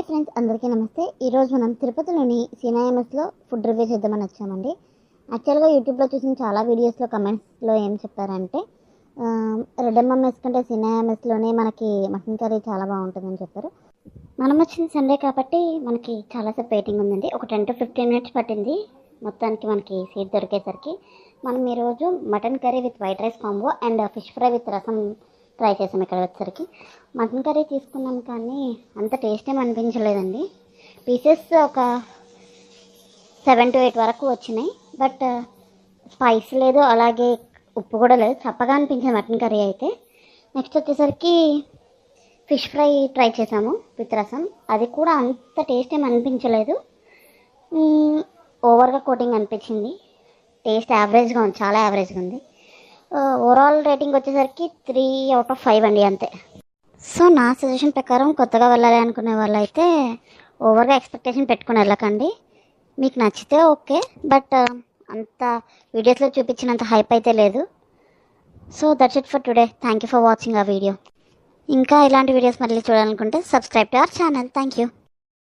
Hi friends, అందరికీ నమస్తే. ఈరోజు మనం తిరుపతిలోని సీనాఎంఎస్లో ఫుడ్ రివ్యూ చేద్దామని వచ్చామండి. యాక్చువల్గా యూట్యూబ్లో చూసిన చాలా వీడియోస్లో కమెంట్స్లో ఏం చెప్పారంటే రెడ్ ఎంఎంఎస్ కంటే సీనాఎంఎస్లోనే మనకి మటన్ కర్రీ చాలా బాగుంటుందని చెప్పారు. మనం వచ్చిన సండే కాబట్టి మనకి చాలాసేపు వెయిటింగ్ ఉందండి. ఒక 10 to 15 minutes పట్టింది మొత్తానికి మనకి సీట్ దొరికేసరికి. మనం ఈరోజు mutton curry with white rice combo and fish fry with రసం ట్రై చేసాం. ఇక్కడ వచ్చేసరికి మటన్ కర్రీ తీసుకున్నాం కానీ అంత టేస్ట్ ఏం అనిపించలేదండి. పీసెస్ ఒక 7 to 8 వరకు వచ్చినాయి, బట్ స్పైస్ లేదు, అలాగే ఉప్పు కూడా లేదు, చప్పగా అనిపించింది మటన్ కర్రీ అయితే. నెక్స్ట్ వచ్చేసరికి ఫిష్ ఫ్రై ట్రై చేసాము విత్ రసం. అది కూడా అంత టేస్ట్ ఏం అనిపించలేదు, ఓవర్గా కోటింగ్ అనిపించింది. టేస్ట్ యావరేజ్గా ఉంది, చాలా యావరేజ్గా ఉంది. ఓవరాల్ రేటింగ్ వచ్చేసరికి 3 out of 5 అండి, అంతే. సో నా సజెషన్ ప్రకారం కొత్తగా వెళ్ళాలి అనుకునే వాళ్ళైతే ఓవర్గా ఎక్స్పెక్టేషన్ పెట్టుకుని వెళ్ళకండి. మీకు నచ్చితే ఓకే, బట్ అంత వీడియోస్లో చూపించినంత హైప్ అయితే లేదు. So that's it for today. Thank you for watching ఆ వీడియో. ఇంకా ఇలాంటి వీడియోస్ మళ్ళీ చూడాలనుకుంటే subscribe to our channel. Thank you.